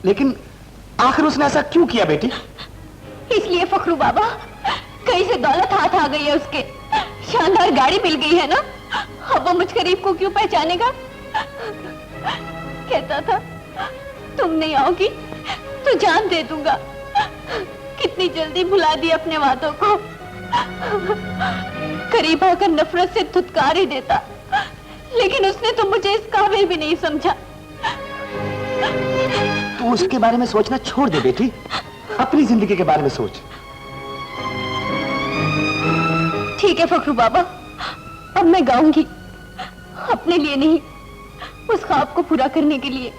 लेकिन आखिर उसने ऐसा क्यों किया बेटी? इसलिए फखरू बाबा, कहीं से दौलत हाथ आ गई है उसके, शानदार गाड़ी मिल गई है ना, अब वो मुझ गरीब को क्यों पहचानेगा? कहता था तुम नहीं आओगी तो जान दे दूंगा। कितनी जल्दी भुला दी अपने वादों को। करीब आकर नफरत से धुतकार ही देता, लेकिन उसने तो मुझे इस काबिल भी नहीं समझा। तू उसके बारे में सोचना छोड़ दे बेटी, अपनी जिंदगी के बारे में सोच। ठीक है फखरू बाबा, अब मैं गाऊंगी, अपने लिए नहीं, उस ख्वाब को पूरा करने के लिए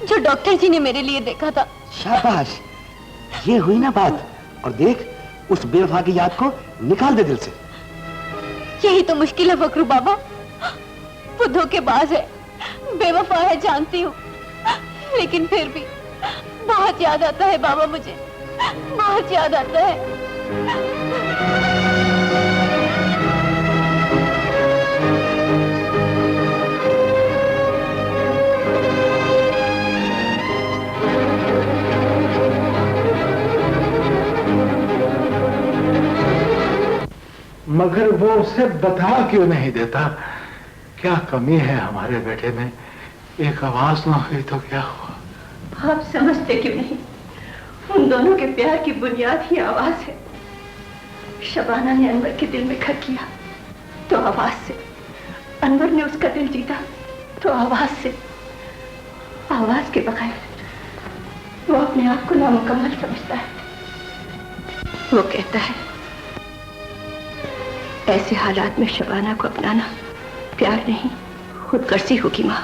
जो डॉक्टर जी ने मेरे लिए देखा था। शाबाश, ये हुई ना बात। और देख, उस बेवफा की याद को निकाल दे दिल से। यही तो मुश्किल है फखरू बाबा, वो धोखेबाज है, बेवफा है जानती हूँ, लेकिन फिर भी बहुत याद आता है बाबा, मुझे बहुत याद आता है। मगर वो उसे बता क्यों नहीं देता? क्या कमी है हमारे बेटे में? एक आवाज ना हुई तो क्या हुआ? आप समझते क्यों नहीं? उन दोनों के प्यार की बुनियाद ही आवाज है। शबाना ने अनवर के दिल में घर किया तो आवाज से, अनवर ने उसका दिल जीता तो आवाज से। आवाज के बगैर वो अपने आप को नामुकम्मल समझता है। वो कहता है ऐसे हालात में शबाना को अपनाना प्यार नहीं, खुदगर्जी होगी। माँ,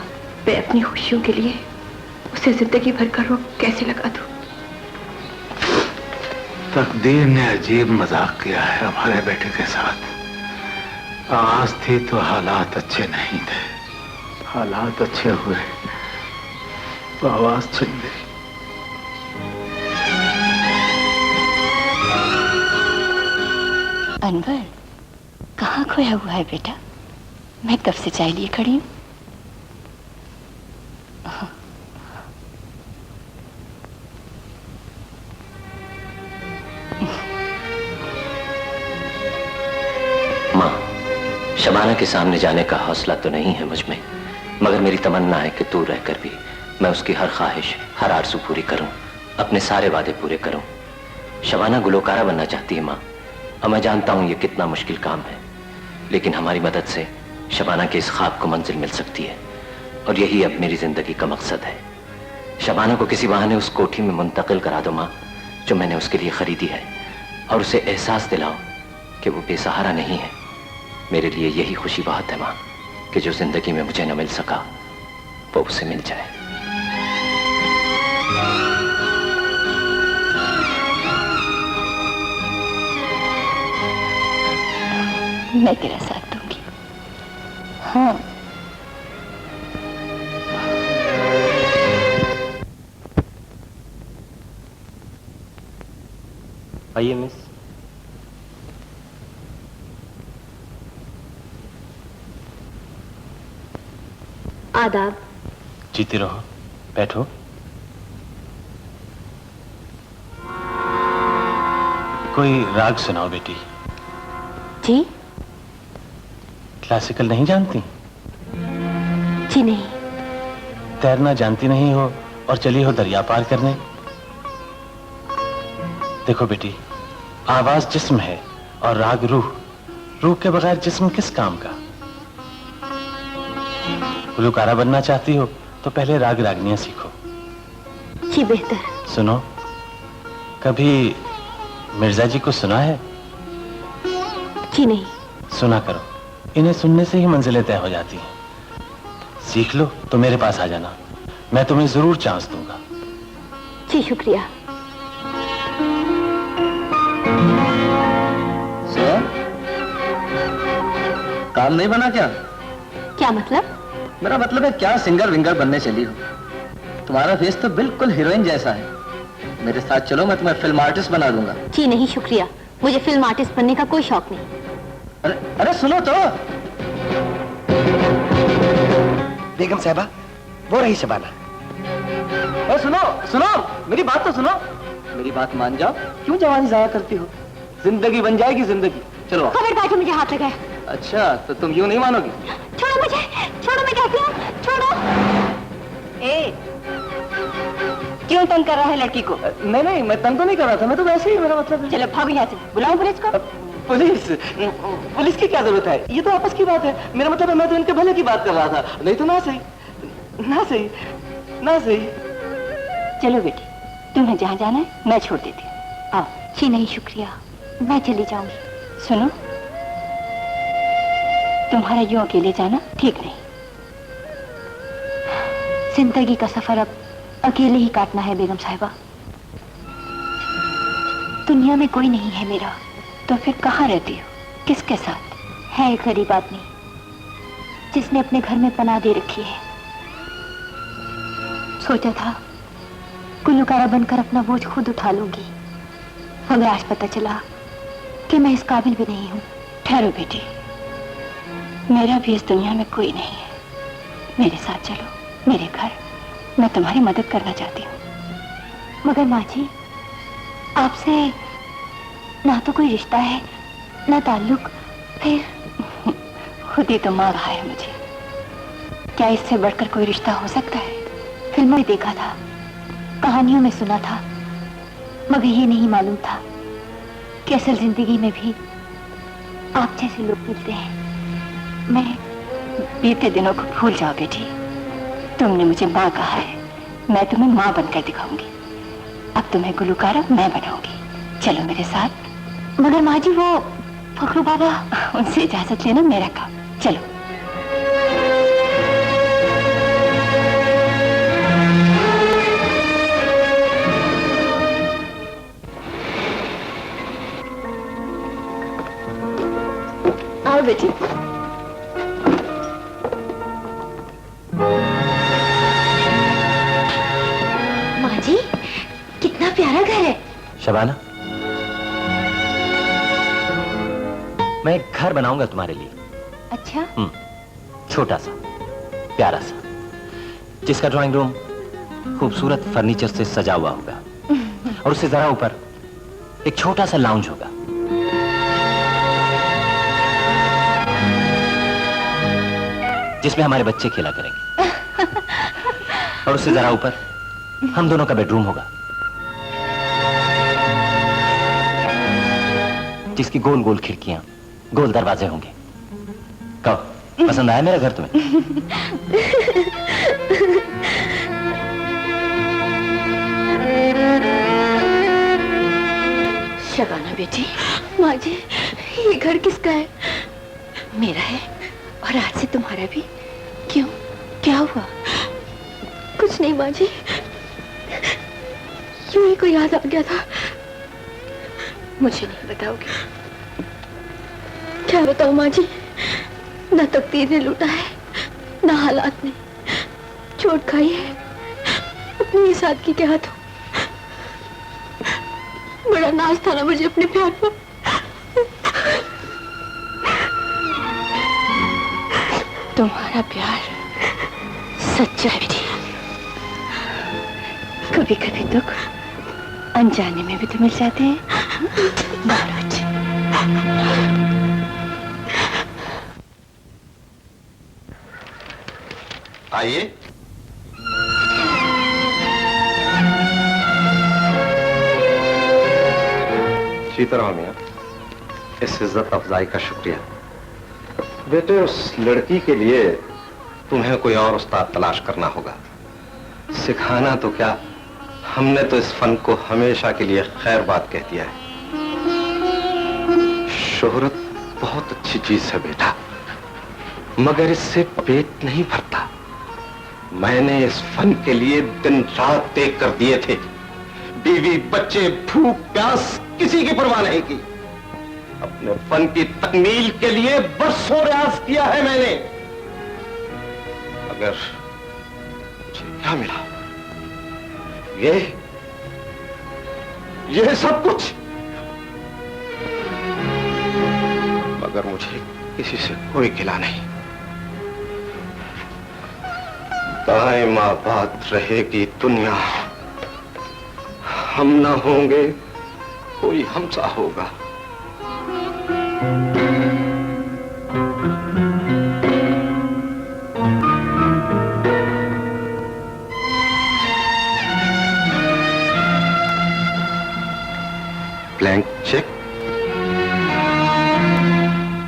मैं अपनी खुशियों के लिए उसे जिंदगी भर का रोक कैसे लगा दूं? तकदीर ने अजीब मजाक किया है हमारे बेटे के साथ। आवाज थी तो हालात अच्छे नहीं थे, हालात अच्छे हुए तो आवाज छिन गई। अनवर, कहाँ खोया हुआ है बेटा? मैं कब से चाय लिए खड़ी हूँ। माँ, शबाना के सामने जाने का हौसला तो नहीं है मुझ में, मगर मेरी तमन्ना है कि दूर रहकर भी मैं उसकी हर ख्वाहिश, हर आरज़ू पूरी करूं, अपने सारे वादे पूरे करूं। शबाना गुलकारा बनना चाहती है माँ, और मैं जानता हूं ये कितना मुश्किल काम है, लेकिन हमारी मदद से शबाना के इस ख्वाब को मंजिल मिल सकती है, और यही अब मेरी जिंदगी का मकसद है। शबाना को किसी बहाने उस कोठी में मुंतकिल करा दो माँ, जो मैंने उसके लिए खरीदी है, और उसे एहसास दिलाओ कि वो बेसहारा नहीं है। मेरे लिए यही खुशी बहुत है माँ, कि जो जिंदगी में मुझे न मिल सका वो उसे मिल जाए। मैं तेरा साथ दूंगी। हाँ, आइए मिस। आदाब। जीती रहो, बैठो। कोई राग सुनाओ बेटी। जी? क्लासिकल नहीं जानती? जी नहीं। तैरना जानती नहीं हो और चली हो दरिया पार करने? देखो बेटी, आवाज जिस्म है और राग रूह, रूह के बगैर जिस्म किस काम का। गुलकारा बनना चाहती हो तो पहले राग रागनियां सीखो। जी बेहतर। सुनो, कभी मिर्जा जी को सुना है? जी नहीं। सुना करो, इन्हें सुनने से ही मंजिलें तय हो जाती हैं। सीख लो तो मेरे पास आ जाना, मैं तुम्हें जरूर चांस दूंगा। जी शुक्रिया। काम नहीं बना क्या? क्या मतलब? मेरा मतलब है क्या सिंगर विंगर बनने चली हो? तुम्हारा फेस तो बिल्कुल हीरोइन जैसा है। मेरे साथ चलो, मैं तुम्हें फिल्म आर्टिस्ट बना दूंगा। जी नहीं शुक्रिया, मुझे फिल्म आर्टिस्ट बनने का कोई शौक नहीं। अरे अरे सुनो तो। बेगम साहबा, वो रही शबाना। अरे सुनो। सुनो, मेरी बात तो सुनो। मेरी बात मान जाओ, क्यों जवानी जाया करती हो? जिंदगी बन जाएगी जिंदगी। चलो खबरदार जो मुझे हाथ लगाए। अच्छा, तो तुम यूं नहीं मानोगी? छोड़ो मुझे, छोड़ो, मैं कहती हूँ, छोड़ो। ए, क्यों तंग कर रहा है लड़की को? नहीं नहीं, मैं तंग तो नहीं कर रहा था, मैं तो वैसे ही, मेरा मतलब है। चलो भागो यहाँ से, बुलाओ पुलिस को। पुलिस? पुलिस की क्या जरूरत है? ये तो आपस की बात है। मेरा मतलब है, मैं तो इनके भले की बात कर रहा था। नहीं तो ना सही, ना सही, ना सही। चलो बेटी, तुम्हें जहाँ जाना है मैं छोड़ देती हूँ। आओ। जी नहीं शुक्रिया, मैं चली जाऊंगी। सुनो, तुम्हारा यूं अकेले जाना ठीक नहीं। जिंदगी का सफर अब अकेले ही काटना है बेगम साहिबा। दुनिया में कोई नहीं है मेरा, तो फिर कहाँ रहती हो, किसके साथ? है एक गरीब आदमी जिसने अपने घर में पनाह दे रखी है। सोचा था गुलकारा बनकर अपना बोझ खुद उठा लूंगी, मगर आज पता चला कि मैं इस काबिल भी नहीं हूँ। ठहरो बेटी, मेरा भी इस दुनिया में कोई नहीं है। मेरे साथ चलो मेरे घर, मैं तुम्हारी मदद करना चाहती हूँ। मगर माँ जी, आपसे ना तो कोई रिश्ता है ना ताल्लुक, फिर खुद ही तो माँ रहा है मुझे। क्या इससे बढ़कर कोई रिश्ता हो सकता है? फिल्मों में देखा था, कहानियों में सुना था, मगर ये नहीं मालूम था कि असल जिंदगी में भी आप जैसे लोग मिलते हैं। मैं बीते दिनों को भूल जाओ बेटी, तुमने मुझे माँ कहा है, मैं तुम्हें माँ बनकर दिखाऊंगी। अब तुम्हें गुलकारा मैं बनाऊंगी, चलो मेरे साथ। मगर माँ जी, वो फखरू बाबा, उनसे इजाजत लेना मेरा काम। चलो। आओ बेटी। माँ जी, कितना प्यारा घर है। शबाना, मैं एक घर बनाऊंगा तुम्हारे लिए। अच्छा? छोटा सा, प्यारा सा, जिसका ड्राइंग रूम खूबसूरत फर्नीचर से सजा हुआ होगा और उससे जरा ऊपर एक छोटा सा लाउंज होगा। जिसमें हमारे बच्चे खेला करेंगे और उससे जरा ऊपर हम दोनों का बेडरूम होगा, जिसकी गोल गोल खिड़कियां, गोल दरवाजे होंगे। कहो, पसंद आया मेरा घर तुम्हें? शबाना बेटी। माँ जी, ये घर किसका है? मेरा है, और आज से तुम्हारा भी। क्यों, क्या हुआ? कुछ नहीं माँ जी, यूं ही कोई याद आ गया था। मुझे नहीं बताओगे? क्या बताओ माँ जी, ना तकदीर ने लूटा है, ना हालात ने। चोट खाई है अपनी ही सादगी के हाथों। बड़ा नाज था ना मुझे अपने प्यार पर। तुम्हारा प्यार सच्चा है बेटी। कभी कभी दुख अनजाने में भी तो मिल जाते हैं। आइए। सीताराम मियां, इस इज्जत अफजाई का शुक्रिया। बेटे, उस लड़की के लिए तुम्हें कोई और उस्ताद तलाश करना होगा। सिखाना तो क्या, हमने तो इस फन को हमेशा के लिए खैर बात कह दिया है। शोहरत बहुत अच्छी चीज है बेटा, मगर इससे पेट नहीं भरता। मैंने इस फन के लिए दिन रात तय कर दिए थे। बीवी, बच्चे, भूख प्यास किसी की परवाह नहीं की। अपने फन की तकमील के लिए बरसों रियाज किया है मैंने, मगर मुझे क्या मिला? ये सब कुछ, मगर मुझे किसी से कोई गिला नहीं। दाएं मां बात रहेगी दुनिया, हम ना होंगे, कोई हमसा होगा। Blank cheque?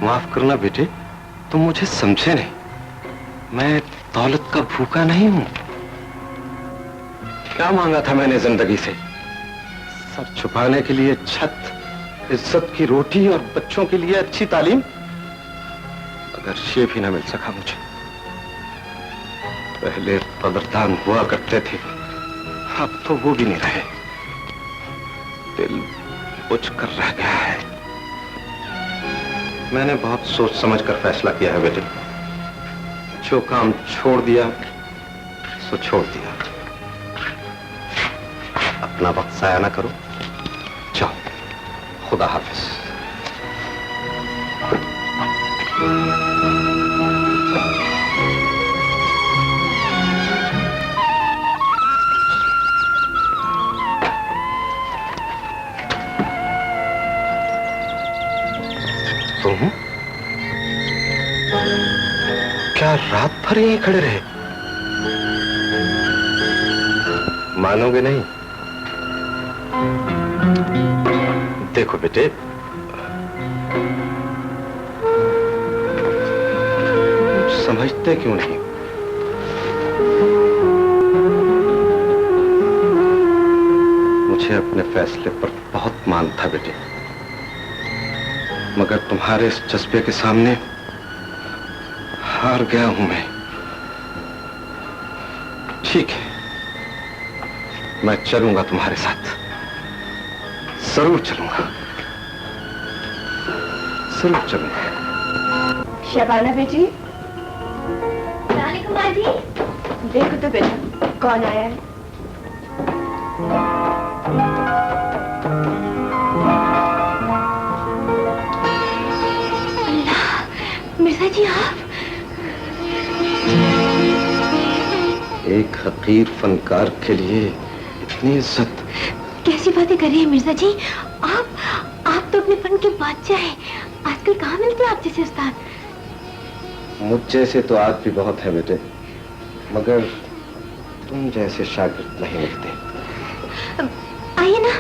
माफ करना बेटे, तुम मुझे समझे नहीं। मैं दौलत का भूखा नहीं हूं। क्या मांगा था मैंने जिंदगी से? सर छुपाने के लिए छत, इज्जत की रोटी और बच्चों के लिए अच्छी तालीम। अगर ये भी ना मिल सका मुझे। पहले कदरदान हुआ करते थे, अब तो वो भी नहीं रहे। दिल बुझ कर रह गया है। मैंने बहुत सोच समझ कर फैसला किया है बेटे। जो काम छोड़ दिया सो छोड़ दिया। अपना वक्त जाया ना करो। जाओ, खुदा हाफिज। तुम क्या रात भर यहीं खड़े रहे? मानोगे नहीं। देखो बेटे, समझते क्यों नहीं? मुझे अपने फैसले पर बहुत मान था बेटे, मगर तुम्हारे इस जज्बे के सामने हार गया हूं मैं। ठीक है, मैं चलूंगा तुम्हारे साथ, जरूर चलूंगा, जरूर चलूंगा। शबाना बेटी, कुमार जी, देखो तो बेटा कौन आया है। अल्लाह, मिर्जा जी आप? एक हकीर फनकार के लिए इतनी इज्जत? कैसी बातें कर रही हैं मिर्जा जी? आप तो अपने फन के बादशाह हैं। आजकल कहाँ मिलते हैं आप जैसे उस्ताद? मुझ जैसे तो आज भी बहुत है बेटे, मगर तुम जैसे शागिर्द नहीं मिलते। आइए ना,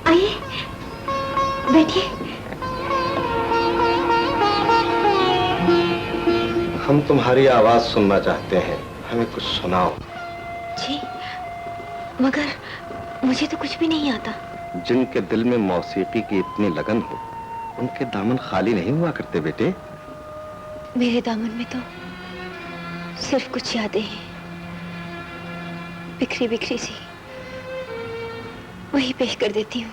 आइए, बैठिए। हम तुम्हारी आवाज सुनना चाहते हैं, हमें कुछ सुनाओ। जी, मगर मुझे तो कुछ भी नहीं आता। जिनके दिल में मौसीकी की इतनी लगन हो, उनके दामन खाली नहीं हुआ करते बेटे। मेरे दामन में तो सिर्फ कुछ यादें हैं, बिखरी बिखरी सी, वही पेश कर देती हूँ।